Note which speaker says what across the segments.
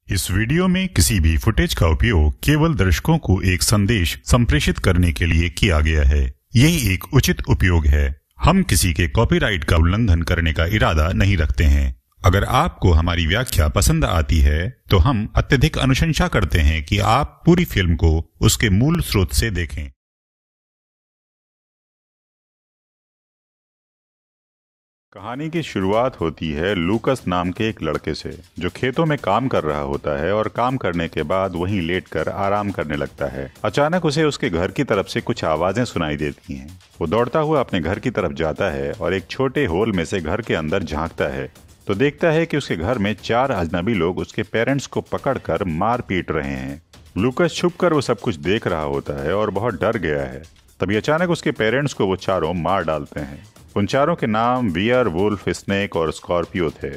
Speaker 1: इस वीडियो में किसी भी फुटेज का उपयोग केवल दर्शकों को एक संदेश संप्रेषित करने के लिए किया गया है। यही एक उचित उपयोग है। हम किसी के कॉपीराइट का उल्लंघन करने का इरादा नहीं रखते हैं। अगर आपको हमारी व्याख्या पसंद आती है तो हम अत्यधिक अनुशंसा करते हैं कि आप पूरी फिल्म को उसके मूल स्रोत से देखें। कहानी की शुरुआत होती है लूकस नाम के एक लड़के से, जो खेतों में काम कर रहा होता है और काम करने के बाद वहीं लेटकर आराम करने लगता है। अचानक उसे उसके घर की तरफ से कुछ आवाजें सुनाई देती हैं। वो दौड़ता हुआ अपने घर की तरफ जाता है और एक छोटे होल में से घर के अंदर झांकता है तो देखता है कि उसके घर में 4 अजनबी लोग उसके पेरेंट्स को पकड़कर मार पीट रहे हैं। लूकस छुपकर वो सब कुछ देख रहा होता है और बहुत डर गया है। तभी अचानक उसके पेरेंट्स को वो चारों मार डालते हैं। उन चारों के नाम वियर, वुल्फ, स्नेक और स्कॉर्पियो थे।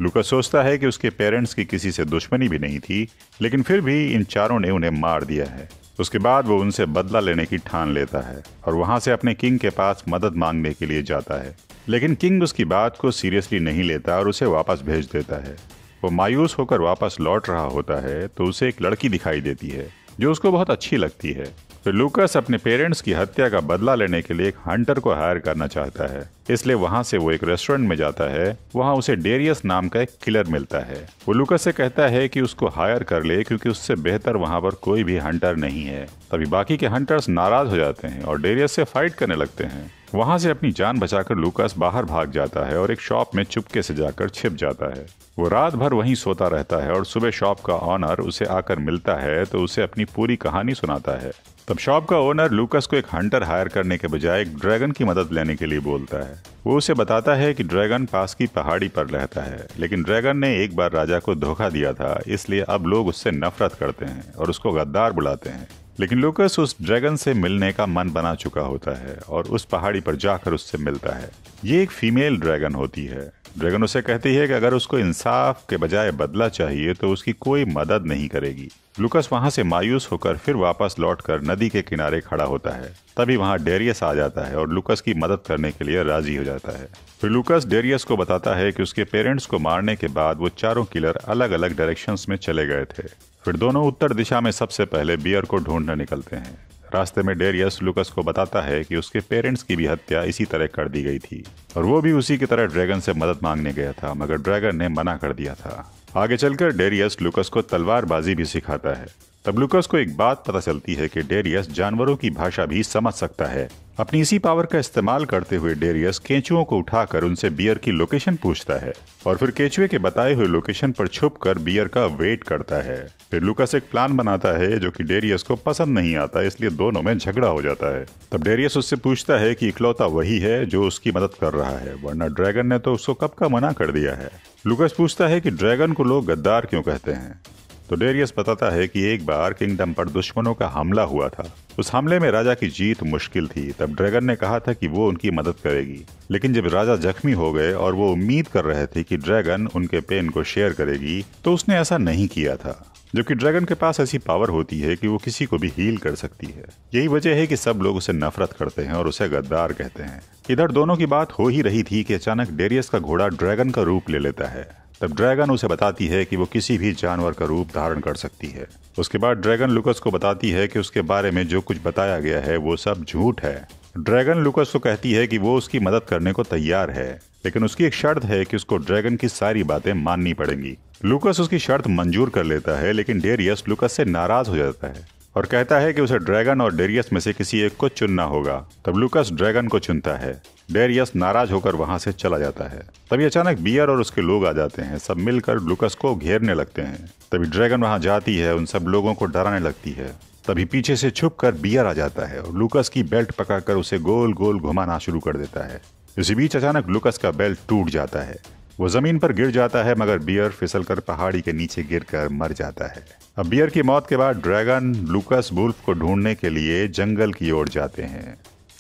Speaker 1: लूकस सोचता है कि उसके पेरेंट्स की किसी से दुश्मनी भी नहीं थी, लेकिन फिर भी इन चारों ने उन्हें मार दिया है। उसके बाद वो उनसे बदला लेने की ठान लेता है और वहां से अपने किंग के पास मदद मांगने के लिए जाता है। लेकिन किंग उसकी बात को सीरियसली नहीं लेता और उसे वापस भेज देता है। वो मायूस होकर वापस लौट रहा होता है तो उसे एक लड़की दिखाई देती है जो उसको बहुत अच्छी लगती है। फिर लूकस अपने पेरेंट्स की हत्या का बदला लेने के लिए एक हंटर को हायर करना चाहता है, इसलिए वहां से वो एक रेस्टोरेंट में जाता है। वहां उसे डेरियस नाम का एक किलर मिलता है। वो लूकस से कहता है कि उसको हायर कर ले क्योंकि उससे बेहतर वहां पर कोई भी हंटर नहीं है। तभी बाकी के हंटर्स नाराज हो जाते हैं और डेरियस से फाइट करने लगते हैं। वहां से अपनी जान बचाकर लूकस बाहर भाग जाता है और एक शॉप में चुपके से जाकर छिप जाता है। वो रात भर वहीं सोता रहता है और सुबह शॉप का ऑनर उसे आकर मिलता है तो उसे अपनी पूरी कहानी सुनाता है। तब शॉप का ओनर लूकस को एक हंटर हायर करने के बजाय एक ड्रैगन की मदद लेने के लिए बोलता है। वो उसे बताता है कि ड्रैगन पास की पहाड़ी पर रहता है, लेकिन ड्रैगन ने एक बार राजा को धोखा दिया था, इसलिए अब लोग उससे नफरत करते हैं और उसको गद्दार बुलाते हैं। लेकिन लूकस उस ड्रैगन से मिलने का मन बना चुका होता है और उस पहाड़ी पर जाकर उससे मिलता है। ये एक फीमेल ड्रैगन होती है। ड्रैगन उसे कहती है कि अगर उसको इंसाफ के बजाय बदला चाहिए तो उसकी कोई मदद नहीं करेगी। लूकस वहां से मायूस होकर फिर वापस लौटकर नदी के किनारे खड़ा होता है। तभी वहां डेरियस आ जाता है और लूकस की मदद करने के लिए राजी हो जाता है। फिर लूकस डेरियस को बताता है कि उसके पेरेंट्स को मारने के बाद वो चारों किलर अलग अलग डायरेक्शंस में चले गए थे। फिर दोनों उत्तर दिशा में सबसे पहले बियर को ढूंढने निकलते हैं। रास्ते में डेरियस लूकस को बताता है कि उसके पेरेंट्स की भी हत्या इसी तरह कर दी गई थी और वो भी उसी की तरह ड्रैगन से मदद मांगने गया था, मगर ड्रैगन ने मना कर दिया था। आगे चलकर डेरियस लूकस को तलवारबाजी भी सिखाता है। तब लूकस को एक बात पता चलती है कि डेरियस जानवरों की भाषा भी समझ सकता है। अपनी इसी पावर का इस्तेमाल करते हुए डेरियस केंचुओं को उठाकर उनसे बियर की लोकेशन पूछता है और फिर केंचुए के बताए हुए लोकेशन पर छुपकर बियर का वेट करता है। फिर लूकस एक प्लान बनाता है जो कि डेरियस को पसंद नहीं आता, इसलिए दोनों में झगड़ा हो जाता है। तब डेरियस उससे पूछता है कि इकलौता वही है जो उसकी मदद कर रहा है, वरना ड्रैगन ने तो उसको कब का मना कर दिया है। लूकस पूछता है कि ड्रैगन को लोग गद्दार क्यों कहते हैं। तो डेरियस बताता है कि एक बार किंगडम पर दुश्मनों का हमला हुआ था। उस हमले में राजा की जीत मुश्किल थी। तब ड्रैगन ने कहा था कि वो उनकी मदद करेगी, लेकिन जब राजा जख्मी हो गए और वो उम्मीद कर रहे थे कि ड्रैगन उनके पेन को शेयर करेगी, तो उसने ऐसा नहीं किया था। जबकि ड्रैगन के पास ऐसी पावर होती है कि वो किसी को भी हील कर सकती है। यही वजह है कि सब लोग उसे नफरत करते हैं और उसे गद्दार कहते हैं। इधर दोनों की बात हो ही रही थी कि अचानक डेरियस का घोड़ा ड्रैगन का रूप ले लेता है। तब ड्रैगन उसे बताती है कि वो किसी भी जानवर का रूप धारण कर सकती है। उसके बाद ड्रैगन लूकस को बताती है कि उसके बारे में जो कुछ बताया गया है वो सब झूठ है। ड्रैगन लूकस को कहती है कि वो उसकी मदद करने को तैयार है, लेकिन उसकी एक शर्त है कि उसको ड्रैगन की सारी बातें माननी पड़ेंगी। लूकस उसकी शर्त मंजूर कर लेता है, लेकिन डेरियस लूकस से नाराज हो जाता है और कहता है कि उसे ड्रैगन और डेरियस में से किसी एक को चुनना होगा। तब लूकस ड्रैगन को चुनता है। डेरियस नाराज होकर वहां से चला जाता है। तभी अचानक बियर और उसके लोग आ जाते हैं। सब मिलकर लूकस को घेरने लगते हैं। तभी ड्रैगन वहां जाती है, उन सब लोगों को डराने लगती है। तभी पीछे से छुपकर बियर आ जाता है और लूकस की बेल्ट पकड़कर उसे गोल गोल घुमाना शुरू कर देता है। इसी बीच अचानक लूकस का बेल्ट टूट जाता है। वो जमीन पर गिर जाता है, मगर बियर फिसलकर पहाड़ी के नीचे गिरकर मर जाता है। अब बियर की मौत के बाद ड्रैगन लूकस वुल्फ को ढूंढने के लिए जंगल की ओर जाते हैं।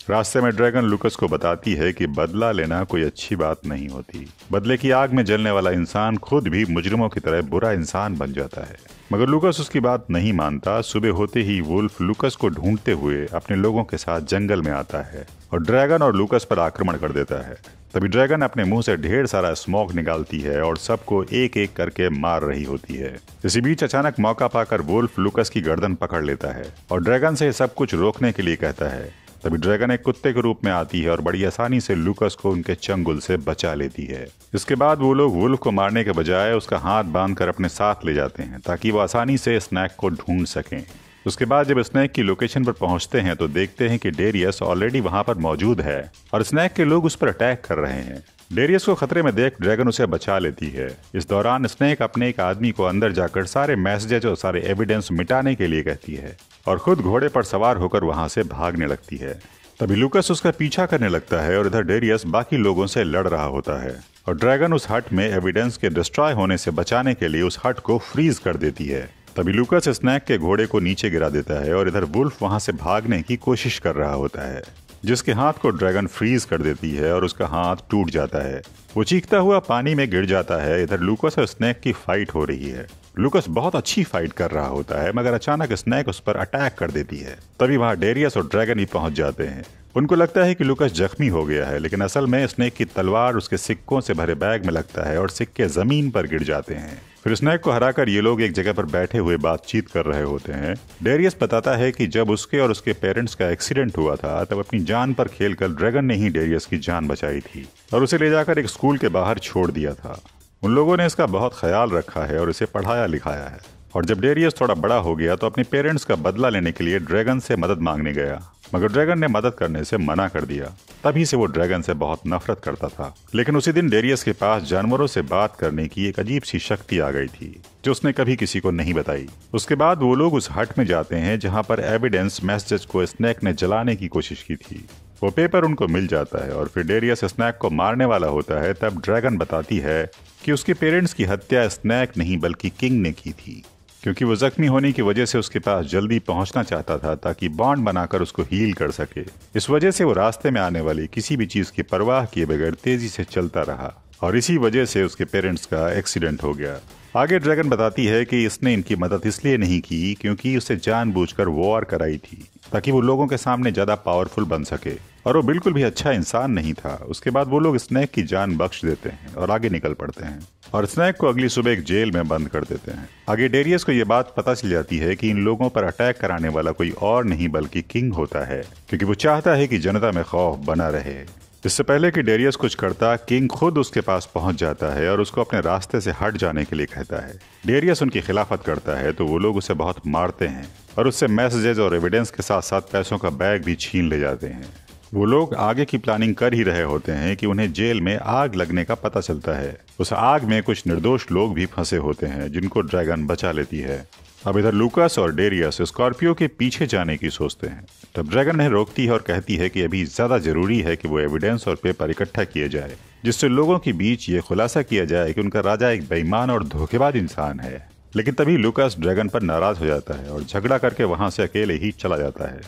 Speaker 1: रास्ते में ड्रैगन लूकस को बताती है कि बदला लेना कोई अच्छी बात नहीं होती। बदले की आग में जलने वाला इंसान खुद भी मुजरिमों की तरह बुरा इंसान बन जाता है, मगर लूकस उसकी बात नहीं मानता। सुबह होते ही वुल्फ लूकस को ढूंढते हुए अपने लोगों के साथ जंगल में आता है और ड्रैगन और लूकस पर आक्रमण कर देता है। तभी ड्रैगन अपने मुंह से ढेर सारा स्मोक निकालती है और सबको एक एक करके मार रही होती है। इसी बीच अचानक मौका पाकर वुल्फ लूकस की गर्दन पकड़ लेता है और ड्रैगन से सब कुछ रोकने के लिए कहता है। तभी ड्रैगन एक कुत्ते के रूप में आती है और बड़ी आसानी से लूकस को उनके चंगुल से बचा लेती है। इसके बाद वो लोग वुल्फ को मारने के बजाय उसका हाथ बांधकर अपने साथ ले जाते हैं ताकि वो आसानी से स्नैक को ढूंढ सकें। उसके बाद जब स्नैक की लोकेशन पर पहुंचते हैं तो देखते हैं कि डेरियस ऑलरेडी वहां पर मौजूद है और स्नैक के लोग उस पर अटैक कर रहे हैं। डेरियस को खतरे में देख ड्रैगन उसे बचा लेती है। इस दौरान स्नैक अपने एक आदमी को अंदर जाकर सारे मैसेजेज और सारे एविडेंस मिटाने के लिए कहती है और खुद घोड़े पर सवार होकर वहां से भागने लगती है। तभी लूकस उसका पीछा करने लगता है और इधर डेरियस बाकी लोगों से लड़ रहा होता है और ड्रैगन उस हट में एविडेंस के डिस्ट्रॉय होने से बचाने के लिए उस हट को फ्रीज कर देती है। तभी लूकस स्नैक के घोड़े को नीचे गिरा देता है और इधर वुल्फ वहां से भागने की कोशिश कर रहा होता है, जिसके हाथ को ड्रैगन फ्रीज कर देती है और उसका हाथ टूट जाता है। वो चीखता हुआ पानी में गिर जाता है। इधर लूकस और स्नैक की फाइट हो रही है। लूकस बहुत अच्छी फाइट कर रहा होता है मगर अचानक स्नैक उस पर अटैक कर देती है। तभी वहां डेरियस और ड्रैगन ही पहुंच जाते हैं। उनको लगता है कि लूकस जख्मी हो गया है, लेकिन असल में स्नैक की तलवार उसके सिक्कों से भरे बैग में लगता है और सिक्के जमीन पर गिर जाते हैं। फिर स्नैक को हराकर ये लोग एक जगह पर बैठे हुए बातचीत कर रहे होते हैं। डेरियस बताता है कि जब उसके और उसके पेरेंट्स का एक्सीडेंट हुआ था तब अपनी जान पर खेलकर ड्रैगन ने ही डेरियस की जान बचाई थी और उसे ले जाकर एक स्कूल के बाहर छोड़ दिया था। उन लोगों ने इसका बहुत ख्याल रखा है और इसे पढ़ाया लिखाया है। और जब डेरियस थोड़ा बड़ा हो गया तो अपने पेरेंट्स का बदला लेने के लिए ड्रैगन से मदद मांगने गया, मगर ड्रैगन ने मदद करने से मना कर दिया। तभी से वो ड्रैगन से बहुत नफरत करता था। लेकिन उसी दिन डेरियस के पास जानवरों से बात करने की एक अजीब सी शक्ति आ गई थी जो उसने कभी किसी को नहीं बताई। उसके बाद वो लोग उस हट में जाते हैं जहाँ पर एविडेंस मैसेज को स्नैक ने जलाने की कोशिश की थी। वो पेपर उनको मिल जाता है और फिर डेरियस स्नैक को मारने वाला होता है। तब ड्रैगन बताती है कि उसके पेरेंट्स की हत्या स्नैक नहीं बल्कि किंग ने की थी, क्योंकि वो जख्मी होने की वजह से उसके पास जल्दी पहुंचना चाहता था ताकि बॉन्ड बनाकर उसको हील कर सके। इस वजह से वो रास्ते में आने वाली किसी भी चीज की परवाह किए बगैर तेजी से चलता रहा और इसी वजह से उसके पेरेंट्स का एक्सीडेंट हो गया। आगे ड्रैगन बताती है कि इसने इनकी मदद इसलिए नहीं की क्योंकि उसे जानबूझकर वॉर कराई थी ताकि वो लोगों के सामने ज्यादा पावरफुल बन सके, और वो बिल्कुल भी अच्छा इंसान नहीं था। उसके बाद वो लोग स्नैक की जान बख्श देते हैं और आगे निकल पड़ते हैं और स्नैक को अगली सुबह एक जेल में बंद कर देते हैं। आगे डेरियस को ये बात पता चल जाती है कि इन लोगों पर अटैक कराने वाला कोई और नहीं बल्कि किंग होता है, क्योंकि वो चाहता है कि जनता में खौफ बना रहे। इससे पहले कि डेरियस कुछ करता, किंग खुद उसके पास पहुंच जाता है और उसको अपने रास्ते से हट जाने के लिए कहता है। डेरियस उनकी खिलाफत करता है तो वो लोग उसे बहुत मारते हैं और उससे मैसेजेस और एविडेंस के साथ साथ पैसों का बैग भी छीन ले जाते हैं। वो लोग आगे की प्लानिंग कर ही रहे होते हैं कि उन्हें जेल में आग लगने का पता चलता है। उस आग में कुछ निर्दोष लोग भी फंसे होते हैं जिनको ड्रैगन बचा लेती है। अब इधर लूकस और डेरियस स्कॉर्पियो के पीछे जाने की सोचते हैं। तब ड्रैगन ने रोकती है और कहती है कि अभी ज्यादा जरूरी है कि वो एविडेंस और पेपर इकट्ठा किए जाए, जिससे लोगों के बीच ये खुलासा किया जाए कि उनका राजा एक बेईमान और धोखेबाज इंसान है। लेकिन तभी लूकस ड्रैगन पर नाराज हो जाता है और झगड़ा करके वहां से अकेले ही चला जाता है।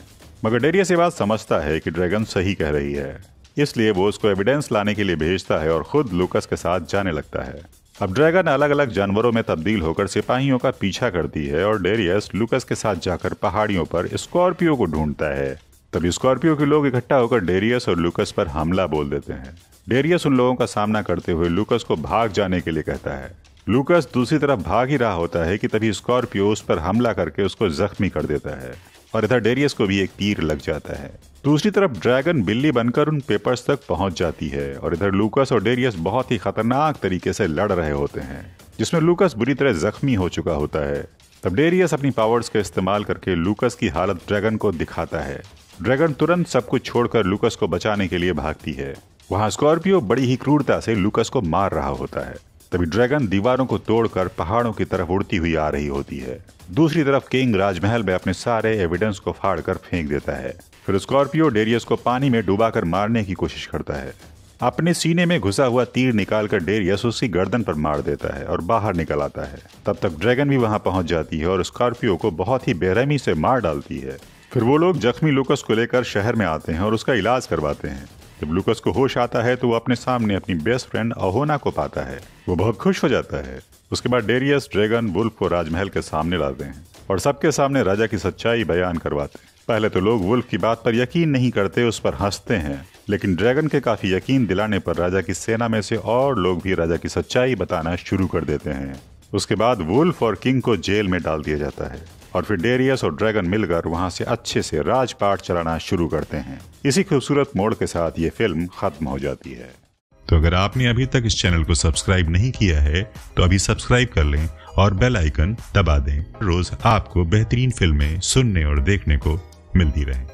Speaker 1: मगर डेरियस ये बात समझता है कि ड्रैगन सही कह रही है, इसलिए वो उसको एविडेंस लाने के लिए भेजता है और खुद लूकस के साथ जाने लगता है। अब ड्रैगन अलग अलग जानवरों में तब्दील होकर सिपाहियों का पीछा करती है और डेरियस लूकस के साथ जाकर पहाड़ियों पर स्कॉर्पियो को ढूंढता है। तभी स्कॉर्पियो के लोग इकट्ठा होकर डेरियस और लूकस पर हमला बोल देते हैं। डेरियस उन लोगों का सामना करते हुए लूकस को भाग जाने के लिए कहता है। लूकस दूसरी तरफ भाग ही रहा होता है कि तभी स्कॉर्पियो उस पर हमला करके उसको जख्मी कर देता है और इधर डेरियस को भी एक तीर लग जाता है। दूसरी तरफ ड्रैगन बिल्ली बनकर उन पेपर्स तक पहुंच जाती है और इधर लूकस और डेरियस बहुत ही खतरनाक तरीके से लड़ रहे होते हैं, जिसमें लूकस बुरी तरह जख्मी हो चुका होता है। तब डेरियस अपनी पावर्स का इस्तेमाल करके लूकस की हालत ड्रैगन को दिखाता है। ड्रैगन तुरंत सब कुछ छोड़कर लूकस को बचाने के लिए भागती है। वहां स्कॉर्पियो बड़ी ही क्रूरता से लूकस को मार रहा होता है। तभी ड्रैगन दीवारों को तोड़कर पहाड़ों की तरफ उड़ती हुई आ रही होती है। दूसरी तरफ किंग राजमहल में अपने सारे एविडेंस को फाड़कर फेंक देता है। फिर स्कॉर्पियो डेरियस को पानी में डुबाकर मारने की कोशिश करता है। अपने सीने में घुसा हुआ तीर निकालकर डेरियस उसकी गर्दन पर मार देता है और बाहर निकल आता है। तब तक ड्रैगन भी वहां पहुंच जाती है और स्कॉर्पियो को बहुत ही बेरहमी से मार डालती है। फिर वो लोग जख्मी लूकस को लेकर शहर में आते हैं और उसका इलाज करवाते हैं। जब लूकस को होश आता है तो वो अपने सामने अपनी बेस्ट फ्रेंड अहोना को पाता है। वो बहुत खुश हो जाता है। उसके बाद डेरियस ड्रैगन वुल्फ को राजमहल के सामने लाते हैं और सबके सामने राजा की सच्चाई बयान करवाते हैं। पहले तो लोग वुल्फ की बात पर यकीन नहीं करते, उस पर हंसते हैं, लेकिन ड्रैगन के काफी यकीन दिलाने पर राजा की सेना में से और लोग भी राजा की सच्चाई बताना शुरू कर देते हैं। उसके बाद वुल्फ और किंग को जेल में डाल दिया जाता है और फिर डेरियस और ड्रैगन मिलकर वहां से अच्छे से राजपाट चलाना शुरू करते हैं। इसी खूबसूरत मोड़ के साथ ये फिल्म खत्म हो जाती है। तो अगर आपने अभी तक इस चैनल को सब्सक्राइब नहीं किया है तो अभी सब्सक्राइब कर लें और बेल आइकन दबा दें। रोज आपको बेहतरीन फिल्में सुनने और देखने को मिलती रहें।